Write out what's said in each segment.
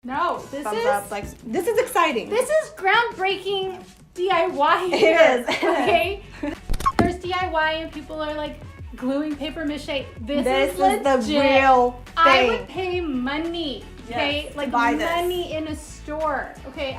No, this thumbs is up. Like, this is exciting. This is groundbreaking DIY. It here, is. Okay. There's DIY and people are like gluing paper mache. This is legit. The real thing. I would pay money. Okay, Yes, like buy this. money in a store. Okay.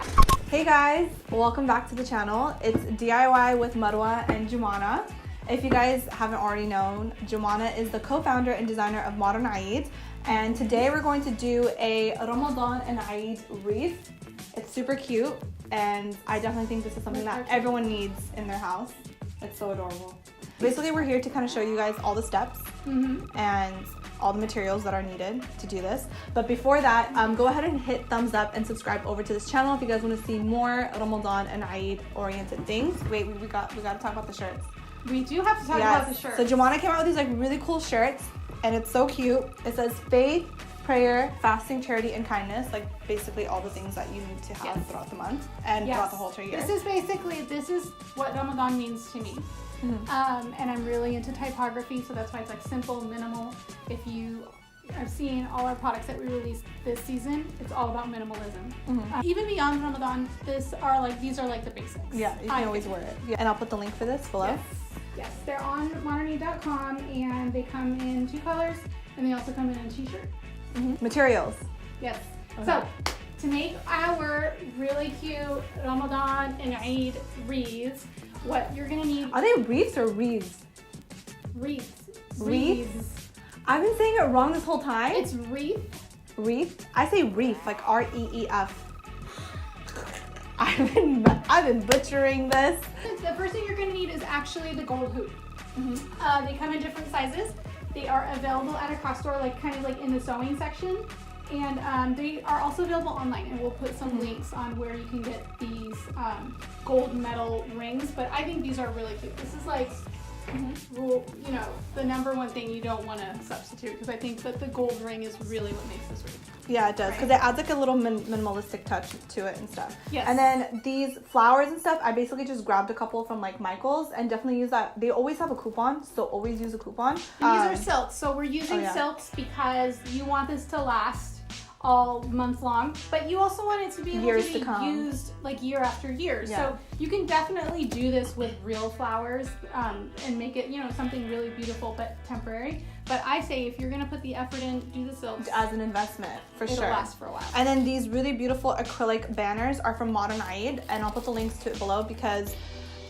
Hey guys, welcome back to the channel. It's DIY with Marwa and Jomana. If you guys haven't already known, Jomana is the co-founder and designer of modernEID, and today we're going to do a Ramadan and Eid wreath. It's super cute, and I definitely think this is something that everyone needs in their house. It's so adorable. Basically, we're here to kind of show you guys all the steps and all the materials that are needed to do this. But before that, go ahead and hit thumbs up and subscribe over to this channel if you guys want to see more Ramadan and Eid oriented things. Wait, we got to talk about the shirts. We do have to talk about the shirts. So Jomana came out with these like really cool shirts, and it's so cute. It says faith, prayer, fasting, charity, and kindness. Like basically all the things that you need to have throughout the month and throughout the whole year. This is what Ramadan means to me. And I'm really into typography, so that's why it's like simple, minimal. If you have seen all our products that we released this season, it's all about minimalism. Even beyond Ramadan, these are like the basics. Yeah, you can always wear it. Yeah. And I'll put the link for this below. Yes, they're on modernEID.com, and they come in 2 colors, and they also come in a t-shirt. Materials. Yes. Okay. So to make our really cute Ramadan and Eid wreaths, what you're gonna need. Are they wreaths or wreaths? Wreaths. Wreaths? I've been saying it wrong this whole time. It's wreath. Wreath? I say wreath, like R-E-E-F. I've been butchering this. The first thing you're gonna need is actually the gold hoop. They come in different sizes. They are available at a craft store, like kind of like in the sewing section. And they are also available online, and we'll put some links on where you can get these gold metal rings. But I think these are really cute. This is like, the number one thing you don't want to substitute, because I think that the gold ring is really what makes this wreath. Yeah, it does, because it adds like a little minimalistic touch to it and stuff. Yes. And then these flowers and stuff, I basically just grabbed a couple from like Michael's, and definitely use that. They always have a coupon, so always use a coupon. These are silks, so we're using silks because you want this to last all month long, but you also want it to be able to be used like year after year. So you can definitely do this with real flowers and make it, something really beautiful but temporary. But I say if you're gonna put the effort in, do the silks as an investment for sure. It'll last for a while. And then these really beautiful acrylic banners are from modernEID, and I'll put the links to it below because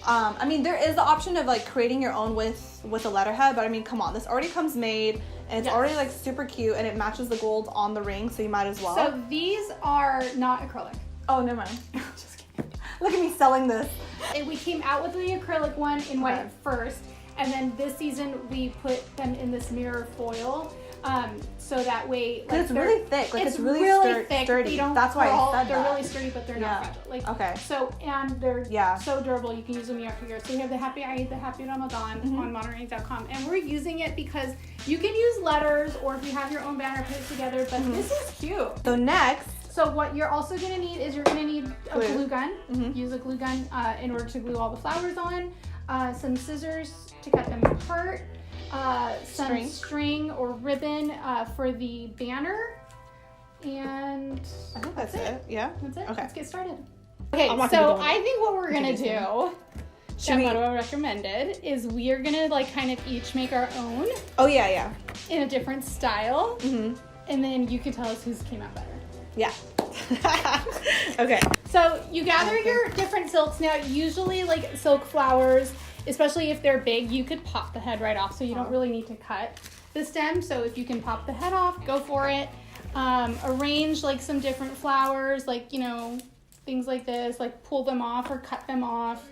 there is the option of like creating your own with a letterhead, but I mean, come on, this already comes made, and it's already like super cute, and it matches the gold on the ring, so you might as well. So these are not acrylic. Oh, never mind. Just kidding. Look at me selling this. And we came out with the acrylic one in white first, and then this season we put them in this mirror foil. So that way, like, it's really thick. Like it's really thick. sturdy. They don't That's why I said they're that. really sturdy, but they're not fragile. Like So and they're so durable. You can use them year after year. So we have the Happy Eid, the Happy Ramadan on modernEID.com, and we're using it because you can use letters, or if you have your own banner, put it together. But this is cute. So next. So what you're also going to need is a glue gun. Use a glue gun in order to glue all the flowers on. Some scissors to cut them apart. Some string or ribbon for the banner, and I think that's it. Yeah, that's it. Okay, let's get started. Okay, so I think what we're gonna do, that Marwa recommended, is we are gonna like kind of each make our own. Oh yeah. In a different style, and then you can tell us whose came out better. Yeah. Okay. So you gather your different silks. Now, usually like silk flowers, especially if they're big, you could pop the head right off, so you don't really need to cut the stem. So if you can pop the head off, go for it. Arrange like some different flowers, like, things like this, like pull them off or cut them off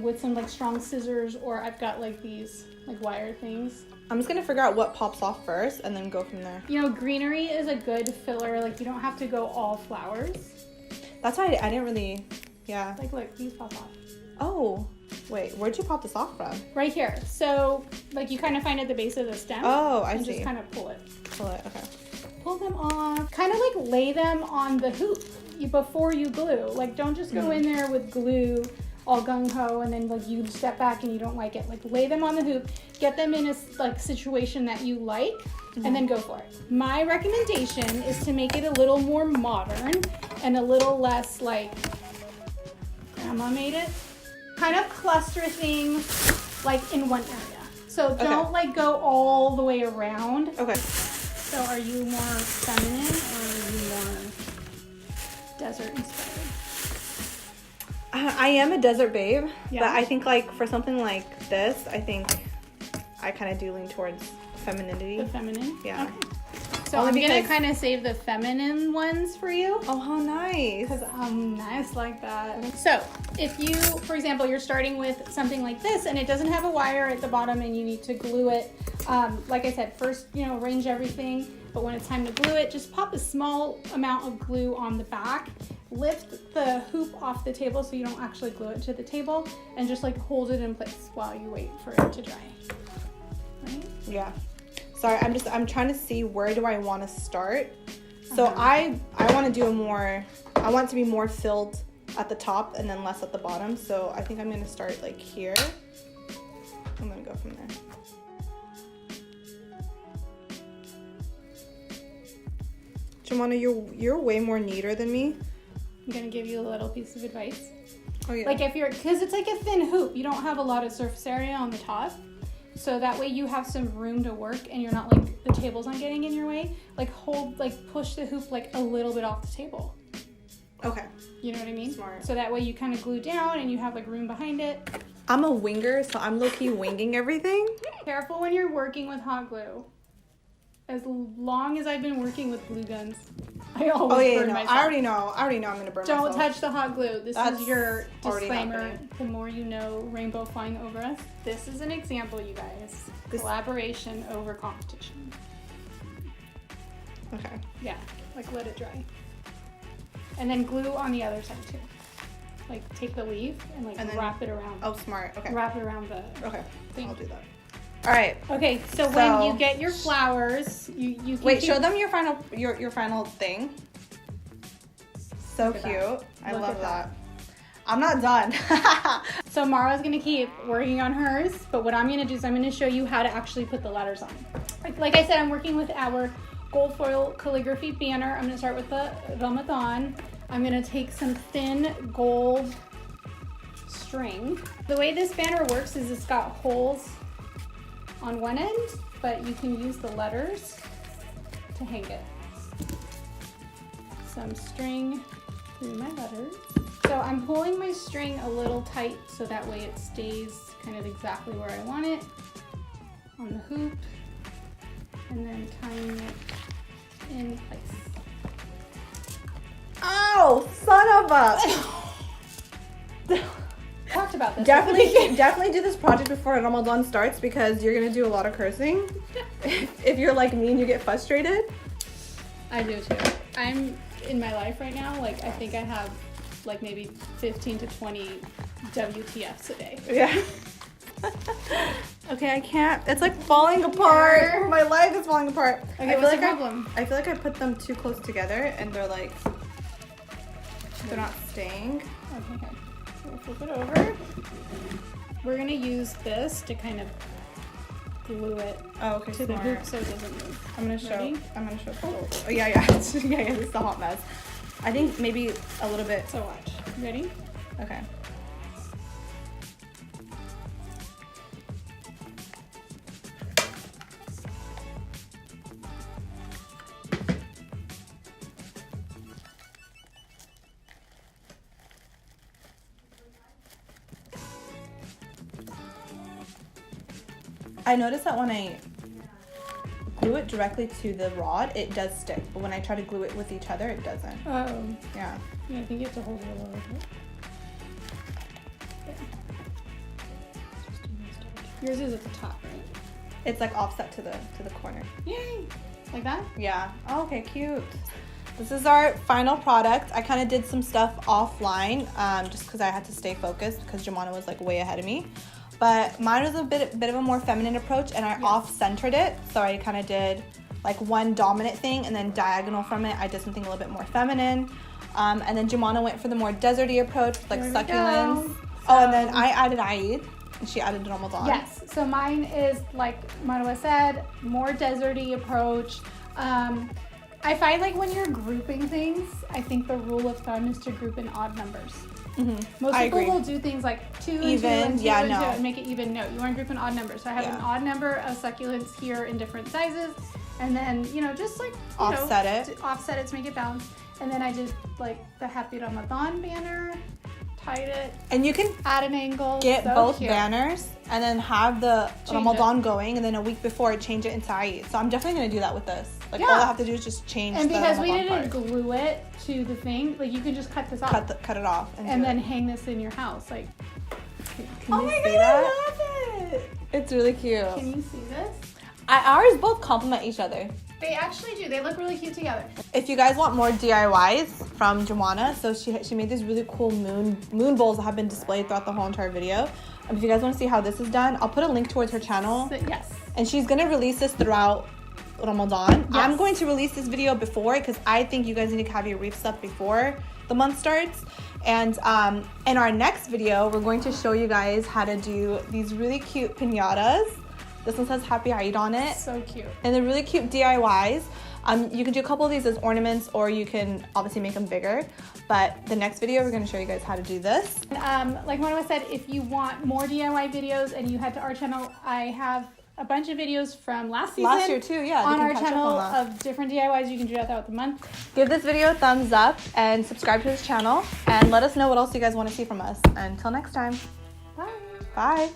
with some like strong scissors, or I've got like these like wire things. I'm just gonna figure out what pops off first and then go from there. Greenery is a good filler. Like you don't have to go all flowers. That's why I didn't really, Like look, these pop off. Oh. Wait, where'd you pop this off from? Right here. So, like, you kind of find at the base of the stem. Oh, I see. And just kind of pull it. Pull it, okay. Pull them off. Kind of like lay them on the hoop before you glue. Like, don't just go in there with glue all gung-ho and then like you step back and you don't like it. Like lay them on the hoop, get them in a like situation that you like, and then go for it. My recommendation is to make it a little more modern and a little less like grandma made it. Kind of cluster things like in one area. So don't like go all the way around. Okay. So are you more feminine or are you more desert inspired? I am a desert babe, Yeah. but I think like for something like this, I think I kind of do lean towards femininity. The feminine? Yeah. Okay. So Only I'm gonna because- kind of save the feminine ones for you. Oh, how nice. Because I'm nice like that. So if you, for example, you're starting with something like this and it doesn't have a wire at the bottom and you need to glue it, like I said, first, arrange everything. But when it's time to glue it, just pop a small amount of glue on the back. Lift the hoop off the table so you don't actually glue it to the table, and just like hold it in place while you wait for it to dry. Right? Yeah. Sorry, I'm trying to see where do I want to start. So I want to do I want it to be more filled at the top and then less at the bottom. So I think I'm going to start like here. I'm going to go from there. Jomana, you're way more neater than me. I'm gonna give you a little piece of advice. Oh yeah. Like because it's like a thin hoop, you don't have a lot of surface area on the top. So that way you have some room to work and you're not like, the table's not getting in your way. Like push the hoop like a little bit off the table. Okay. You know what I mean? Smart. So that way you kind of glue down and you have like room behind it. I'm a winger, so I'm low-key winging everything. Careful when you're working with hot glue. As long as I've been working with glue guns, I always burn myself. I already know I'm gonna burn Don't myself. touch the hot glue. This That's is your already disclaimer. happening. The more you know, rainbow flying over us. This is an example, you guys. Collaboration over competition. Okay. Yeah, like let it dry. And then glue on the other side too. Like take the leaf and then wrap it around. Oh, smart. Okay. Wrap it around the Okay. thing. I'll do that. All right. Okay, so when you get your flowers, you can wait. Show them your final thing. So Look at cute. that. I Look love at that. I'm not done. So Marwa's gonna keep working on hers, but what I'm gonna do is I'm gonna show you how to actually put the letters on. Like I said, I'm working with our gold foil calligraphy banner. I'm gonna start with the Ramadan. I'm gonna take some thin gold string. The way this banner works is it's got holes on one end, but you can use the letters to hang it. Some string through my letters. So I'm pulling my string a little tight so that way it stays kind of exactly where I want it on the hoop, and then tying it in place. Oh, son of a! Talked about this. Definitely do this project before Ramadan starts because you're gonna do a lot of cursing. If you're like me and you get frustrated. I do too. I'm in my life right now, like I think I have like maybe 15 to 20 WTFs a day. Yeah. Okay, I can't. It's like falling apart. My life is falling apart. Okay, what's the problem? I feel like I put them too close together and they're not staying. Okay. So we'll flip it over. We're gonna use this to kind of glue it Oh, okay. to the Smart. hoop so it doesn't move. I'm gonna show. Ready? Oh yeah. Yeah. This is a hot mess. I think maybe a little bit. So watch. Ready? Okay. I noticed that when I glue it directly to the rod, it does stick. But when I try to glue it with each other, it doesn't. Oh. Yeah. Yeah, I think you have to hold it a little bit. Yeah. Yours is at the top, right? It's like offset to the corner. Yay! Like that? Yeah. Oh, okay, cute. This is our final product. I kind of did some stuff offline just because I had to stay focused because Jomana was like way ahead of me. But mine was a bit of a more feminine approach, and I off-centered it. So I kind of did like one dominant thing, and then diagonal from it, I did something a little bit more feminine. And then Jomana went for the more deserty approach with like succulents. Oh, and then I added Eid, and she added Ramadan. Yes. So mine is, like Marwa said, more deserty approach. I find like when you're grouping things, I think the rule of thumb is to group in odd numbers. Most I people agree. will do things like 2 and 2 Even, and 2 yeah, and 2 no. and make it even. No, you want to group in odd numbers. So I have an odd number of succulents here in different sizes, and then just like Offset it. offset it to make it balance. And then I did like the Happy Ramadan banner, tied it, And you can add an angle. get so both cute. banners and then have the Change Ramadan going, and then a week before change it into Eid. So I'm definitely gonna do that with this. Like all I have to do is just change. And the because we Ramadan didn't part. glue it to the thing, like you can just cut this off cut it off and do then it. hang this in your house. Like, can Oh you my see god, that? I love it! It's really cute. Can you see this? Ours both complement each other. They actually do. They look really cute together. If you guys want more DIYs from Jomana, so she made these really cool moon bowls that have been displayed throughout the whole entire video. And if you guys want to see how this is done, I'll put a link towards her channel. So, yes. And she's gonna release this throughout Ramadan. Yes. I'm going to release this video before because I think you guys need to have your wreath stuff before the month starts. And in our next video, we're going to show you guys how to do these really cute piñatas. This one says Happy Eid on it. So cute. And they're really cute DIYs. You can do a couple of these as ornaments, or you can obviously make them bigger. But the next video, we're going to show you guys how to do this. Like Marwa said, if you want more DIY videos and you head to our channel, I have a bunch of videos from last season. Last year too, yeah. On you our can catch channel up on that. of different DIYs you can do throughout the month. Give this video a thumbs up and subscribe to this channel. And let us know what else you guys want to see from us. Until next time. Bye. Bye.